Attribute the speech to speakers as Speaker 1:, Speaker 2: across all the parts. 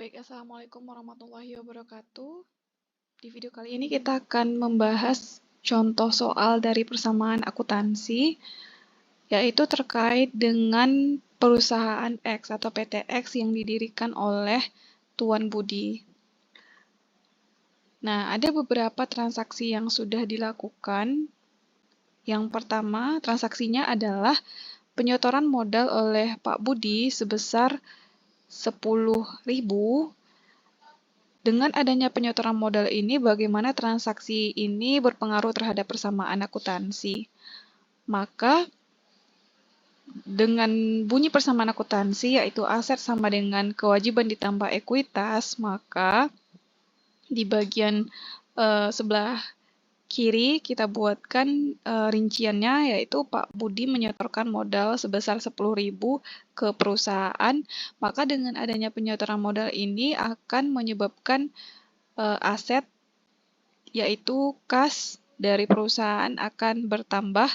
Speaker 1: Baik, Assalamualaikum warahmatullahi wabarakatuh. Di video kali ini kita akan membahas contoh soal dari persamaan akuntansi, yaitu terkait dengan perusahaan X atau PT X yang didirikan oleh Tuan Budi. Nah, ada beberapa transaksi yang sudah dilakukan. Yang pertama, transaksinya adalah penyetoran modal oleh Pak Budi sebesar 10.000. Dengan adanya penyetoran modal ini, bagaimana transaksi ini berpengaruh terhadap persamaan akuntansi? Maka, dengan bunyi persamaan akuntansi, yaitu aset sama dengan kewajiban ditambah ekuitas, maka di bagian sebelah kiri kita buatkan rinciannya, yaitu Pak Budi menyetorkan modal sebesar 10.000 ke perusahaan. Maka dengan adanya penyetoran modal ini akan menyebabkan aset, yaitu kas dari perusahaan akan bertambah,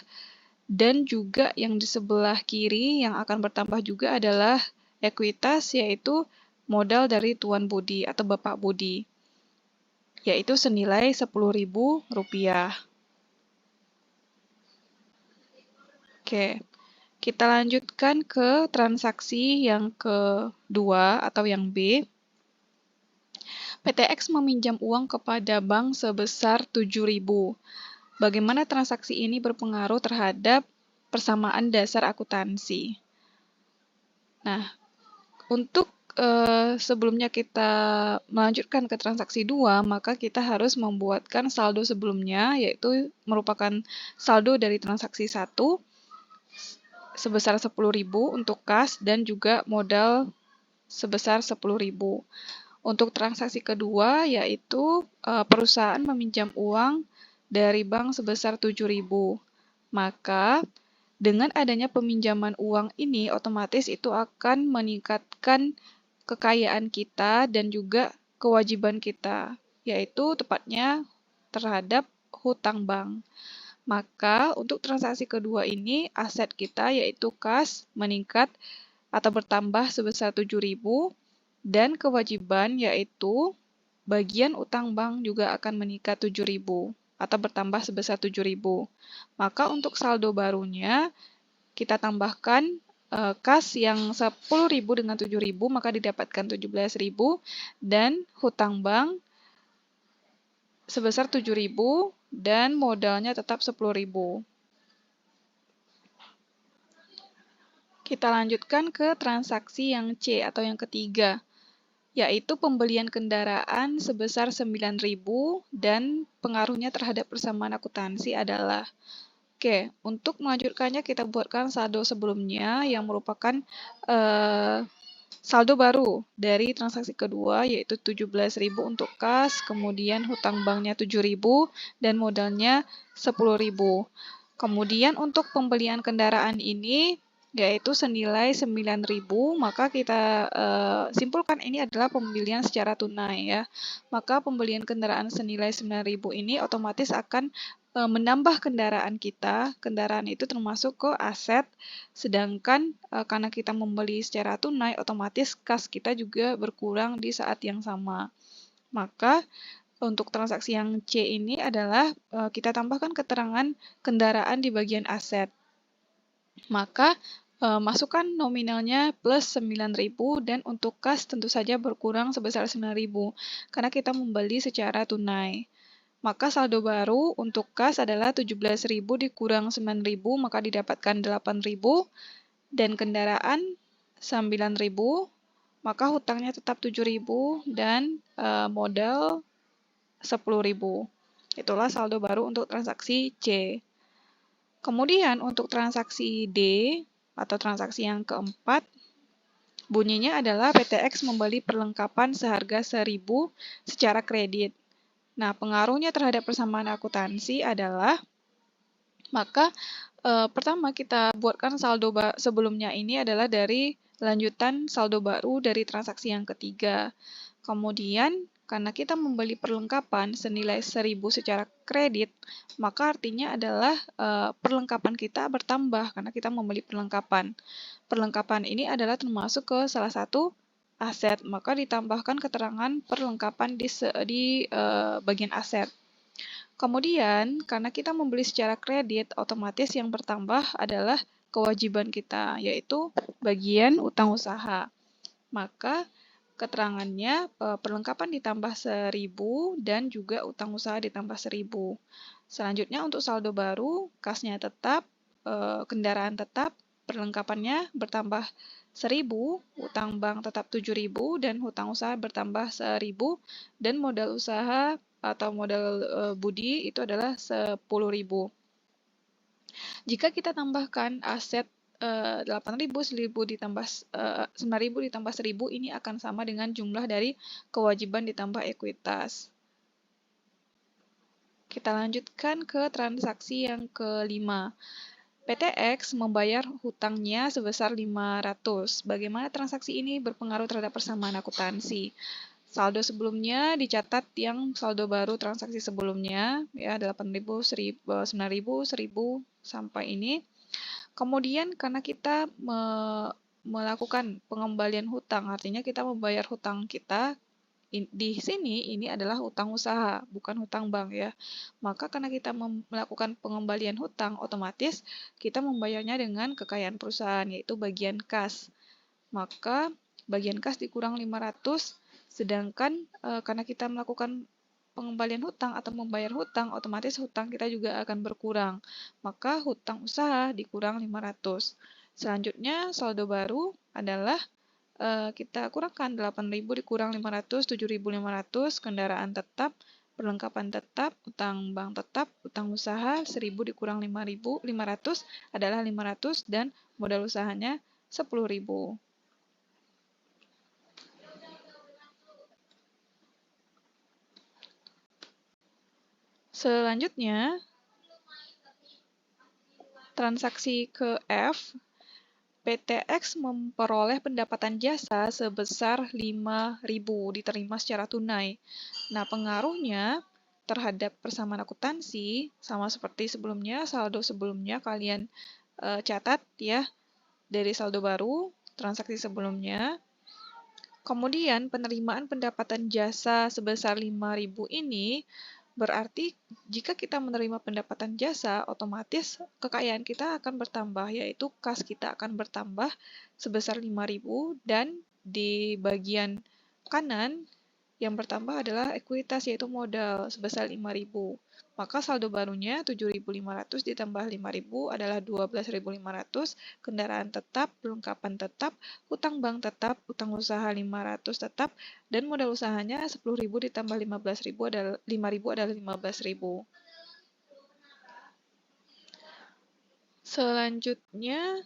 Speaker 1: dan juga yang di sebelah kiri yang akan bertambah juga adalah ekuitas, yaitu modal dari Tuan Budi atau Bapak Budi, yaitu senilai Rp10.000. Oke, kita lanjutkan ke transaksi yang kedua atau yang B. PT X meminjam uang kepada bank sebesar 7.000. Bagaimana transaksi ini berpengaruh terhadap persamaan dasar akuntansi? Nah, untuk sebelumnya kita melanjutkan ke transaksi 2, maka kita harus membuatkan saldo sebelumnya, yaitu merupakan saldo dari transaksi 1 sebesar 10.000 untuk kas dan juga modal sebesar 10.000. Untuk transaksi kedua, yaitu perusahaan meminjam uang dari bank sebesar 7.000. Maka, dengan adanya peminjaman uang ini, otomatis itu akan meningkatkan kekayaan kita dan juga kewajiban kita, yaitu tepatnya terhadap hutang bank. Maka, untuk transaksi kedua ini, aset kita yaitu kas meningkat atau bertambah sebesar 7.000, dan kewajiban yaitu bagian utang bank juga akan meningkat 7.000 atau bertambah sebesar 7.000. Maka untuk saldo barunya kita tambahkan kas yang 10.000 dengan 7.000, maka didapatkan 17.000, dan hutang bank sebesar 7.000 dan modalnya tetap 10.000. Kita lanjutkan ke transaksi yang C atau yang ketiga, yaitu pembelian kendaraan sebesar 9.000 dan pengaruhnya terhadap persamaan akuntansi adalah, untuk melanjutkannya kita buatkan saldo sebelumnya yang merupakan saldo baru dari transaksi kedua, yaitu 17.000 untuk kas, kemudian hutang banknya 7.000 dan modalnya 10.000. Kemudian untuk pembelian kendaraan ini yaitu senilai 9.000, maka kita simpulkan ini adalah pembelian secara tunai ya. Maka pembelian kendaraan senilai 9.000 ini otomatis akan menambah kendaraan kita. Kendaraan itu termasuk ke aset, sedangkan karena kita membeli secara tunai, otomatis kas kita juga berkurang di saat yang sama. Maka untuk transaksi yang C ini adalah kita tambahkan keterangan kendaraan di bagian aset. Maka masukkan nominalnya plus 9.000 dan untuk kas tentu saja berkurang sebesar 9.000 karena kita membeli secara tunai. Maka saldo baru untuk kas adalah 17.000 dikurang 9.000, maka didapatkan 8.000, dan kendaraan 9.000, maka hutangnya tetap 7.000 dan modal 10.000. Itulah saldo baru untuk transaksi C. Kemudian untuk transaksi D atau transaksi yang keempat, bunyinya adalah PT X membeli perlengkapan seharga 1.000 secara kredit. Nah, pengaruhnya terhadap persamaan akuntansi adalah, maka pertama kita buatkan saldo sebelumnya ini adalah dari lanjutan saldo baru dari transaksi yang ketiga. Kemudian, karena kita membeli perlengkapan senilai 1.000 secara kredit, maka artinya adalah perlengkapan kita bertambah karena kita membeli perlengkapan. Perlengkapan ini adalah termasuk ke salah satu aset, maka ditambahkan keterangan perlengkapan di bagian aset. Kemudian, karena kita membeli secara kredit, otomatis yang bertambah adalah kewajiban kita, yaitu bagian utang usaha. Maka keterangannya perlengkapan ditambah 1.000 dan juga utang usaha ditambah 1.000. Selanjutnya untuk saldo baru, kasnya tetap, kendaraan tetap, perlengkapannya bertambah 1.000, utang bank tetap 7.000 dan hutang usaha bertambah 1.000 dan modal usaha atau modal budi itu adalah 10.000. Jika kita tambahkan aset 8.000, 1.000 ditambah 9.000 ditambah 1.000, ini akan sama dengan jumlah dari kewajiban ditambah ekuitas. Kita lanjutkan ke transaksi yang kelima. PTX membayar hutangnya sebesar 500. Bagaimana transaksi ini berpengaruh terhadap persamaan akuntansi? Saldo sebelumnya dicatat yang saldo baru transaksi sebelumnya, ya 8.000, 9.000, 1.000 sampai ini. Kemudian karena kita melakukan pengembalian hutang, artinya kita membayar hutang kita, di sini ini adalah hutang usaha, bukan hutang bank ya. Maka karena kita melakukan pengembalian hutang, otomatis kita membayarnya dengan kekayaan perusahaan, yaitu bagian kas. Maka bagian kas dikurang 500, sedangkan karena kita melakukan pengembalian hutang atau membayar hutang, otomatis hutang kita juga akan berkurang. Maka hutang usaha dikurang 500. Selanjutnya saldo baru adalah kita kurangkan 8.000 dikurang 500, 7.500, kendaraan tetap, perlengkapan tetap, utang bank tetap, utang usaha 1.000 dikurang 500 adalah 500 dan modal usahanya 10.000. Selanjutnya, transaksi ke F, PTX memperoleh pendapatan jasa sebesar 5.000 diterima secara tunai. Nah, pengaruhnya terhadap persamaan akuntansi sama seperti sebelumnya, saldo sebelumnya kalian catat ya dari saldo baru, transaksi sebelumnya. Kemudian penerimaan pendapatan jasa sebesar 5.000 ini berarti jika kita menerima pendapatan jasa, otomatis kekayaan kita akan bertambah, yaitu kas kita akan bertambah sebesar 5.000 dan di bagian kanan yang bertambah adalah ekuitas, yaitu modal sebesar 5.000. Maka saldo barunya 7.500 ditambah 5.000 adalah 12.500, kendaraan tetap, perlengkapan tetap, hutang bank tetap, utang usaha 500 tetap, dan modal usahanya 10.000 ditambah 5.000 adalah 15.000. Selanjutnya,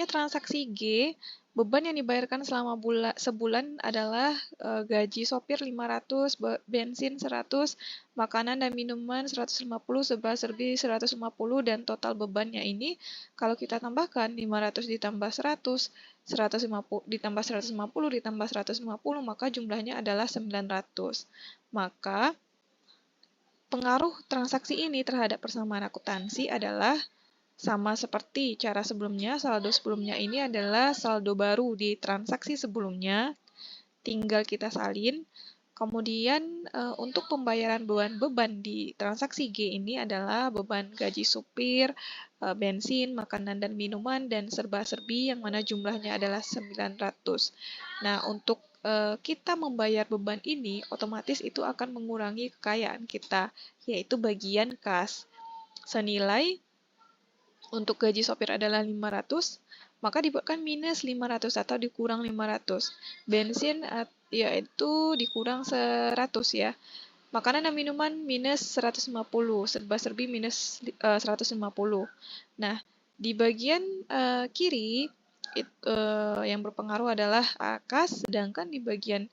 Speaker 1: transaksi G, beban yang dibayarkan selama sebulan adalah gaji sopir 500, bensin 100, makanan dan minuman 150, serba-serbi 150, dan total bebannya ini kalau kita tambahkan 500 ditambah 100, 150 ditambah 150 ditambah 150, maka jumlahnya adalah 900. Maka pengaruh transaksi ini terhadap persamaan akuntansi adalah sama seperti cara sebelumnya, saldo sebelumnya ini adalah saldo baru di transaksi sebelumnya, tinggal kita salin. Kemudian untuk pembayaran beban di transaksi G ini adalah beban gaji supir, bensin, makanan dan minuman, dan serba-serbi yang mana jumlahnya adalah 900. Nah, untuk kita membayar beban ini, otomatis itu akan mengurangi kekayaan kita, yaitu bagian kas. Senilai untuk gaji sopir adalah 500, maka dibuatkan minus 500 atau dikurang 500. Bensin yaitu dikurang 100 ya. Makanan dan minuman minus 150, serba-serbi minus 150. Nah, di bagian kiri yang berpengaruh adalah kas, sedangkan di bagian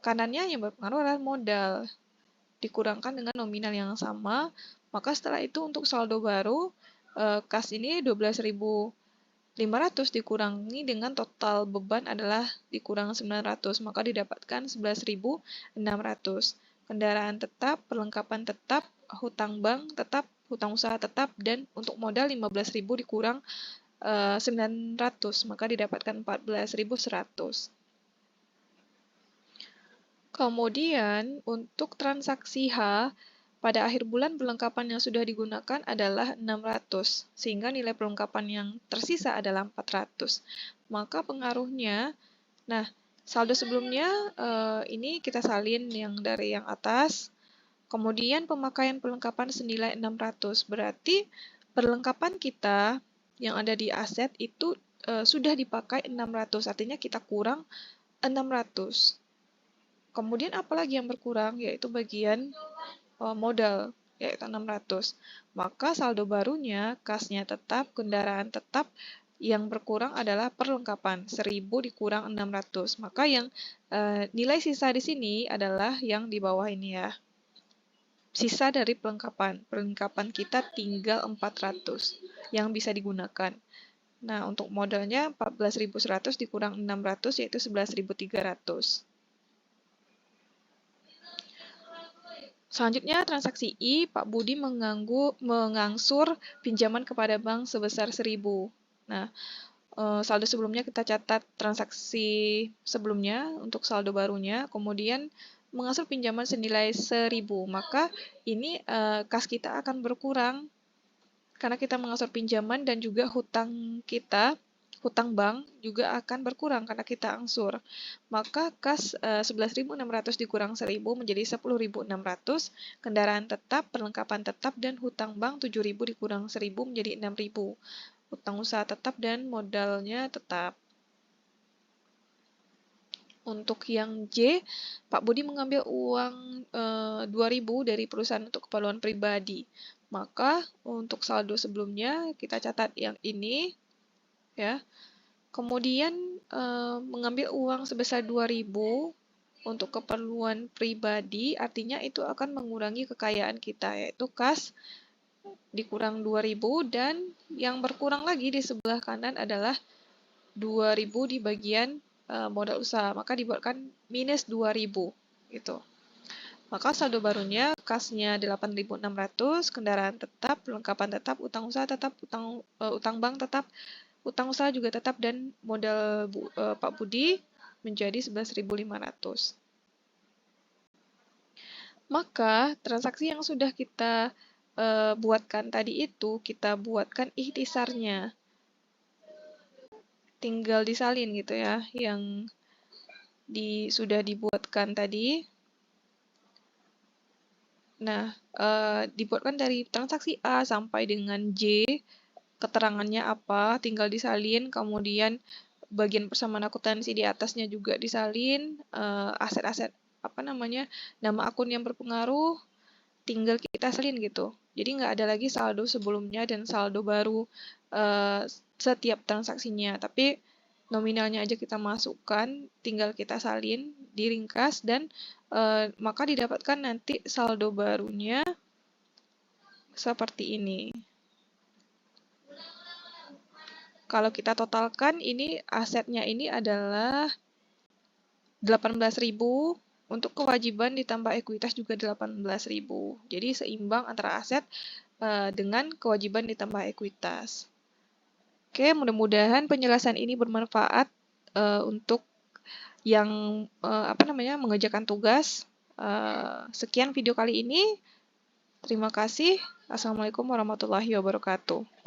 Speaker 1: kanannya yang berpengaruh adalah modal. Dikurangkan dengan nominal yang sama, maka setelah itu untuk saldo baru, kas ini 12.500 dikurangi dengan total beban adalah dikurang 900, maka didapatkan 11.600. kendaraan tetap, perlengkapan tetap, hutang bank tetap, hutang usaha tetap, dan untuk modal 15.000 dikurang 900, maka didapatkan 14.100. Kemudian, untuk transaksi H, pada akhir bulan perlengkapan yang sudah digunakan adalah 600, sehingga nilai perlengkapan yang tersisa adalah 400. Maka pengaruhnya, nah, saldo sebelumnya ini kita salin yang dari yang atas, kemudian pemakaian perlengkapan senilai 600, berarti perlengkapan kita yang ada di aset itu sudah dipakai 600, artinya kita kurang 600. Kemudian apalagi yang berkurang, yaitu bagian modal, yaitu 600. Maka saldo barunya, kasnya tetap, kendaraan tetap, yang berkurang adalah perlengkapan, 1.000 dikurang 600. Maka yang nilai sisa di sini adalah yang di bawah ini ya. Sisa dari perlengkapan. Perlengkapan kita tinggal 400 yang bisa digunakan. Nah, untuk modalnya 14.100 dikurang 600 yaitu 11.300. Selanjutnya, transaksi I, Pak Budi mengangsur pinjaman kepada bank sebesar 1.000. Nah, saldo sebelumnya kita catat transaksi sebelumnya untuk saldo barunya, kemudian mengangsur pinjaman senilai 1.000. Maka ini kas kita akan berkurang karena kita mengangsur pinjaman dan juga hutang kita, hutang bank juga akan berkurang karena kita angsur. Maka kas 11.600 dikurang 1.000 menjadi 10.600, kendaraan tetap, perlengkapan tetap, dan hutang bank 7.000 dikurang 1.000 menjadi 6.000. Hutang usaha tetap dan modalnya tetap. Untuk yang J, Pak Budi mengambil uang 2.000 dari perusahaan untuk keperluan pribadi. Maka untuk saldo sebelumnya kita catat yang ini, ya. Kemudian mengambil uang sebesar 2.000 untuk keperluan pribadi, artinya itu akan mengurangi kekayaan kita, yaitu kas dikurang 2.000 dan yang berkurang lagi di sebelah kanan adalah 2.000 di bagian modal usaha, maka dibuatkan minus 2.000 gitu. Maka saldo barunya kasnya 8.600, kendaraan tetap, perlengkapan tetap, utang usaha tetap, utang bank tetap, utang usaha juga tetap, dan modal Pak Budi menjadi 11.500. Maka transaksi yang sudah kita buatkan tadi itu, kita buatkan ikhtisarnya. Tinggal disalin gitu ya, yang sudah dibuatkan tadi. Nah, dibuatkan dari transaksi A sampai dengan J, keterangannya apa, tinggal disalin, kemudian bagian persamaan akuntansi di atasnya juga disalin, aset-aset nama akun yang berpengaruh, tinggal kita salin gitu. Jadi nggak ada lagi saldo sebelumnya dan saldo baru setiap transaksinya, tapi nominalnya aja kita masukkan, tinggal kita salin, diringkas, dan maka didapatkan nanti saldo barunya seperti ini. Kalau kita totalkan, ini asetnya ini adalah 18.000, untuk kewajiban ditambah ekuitas juga 18.000. Jadi seimbang antara aset dengan kewajiban ditambah ekuitas. Oke, mudah-mudahan penjelasan ini bermanfaat untuk yang mengerjakan tugas. Sekian video kali ini. Terima kasih. Assalamualaikum warahmatullahi wabarakatuh.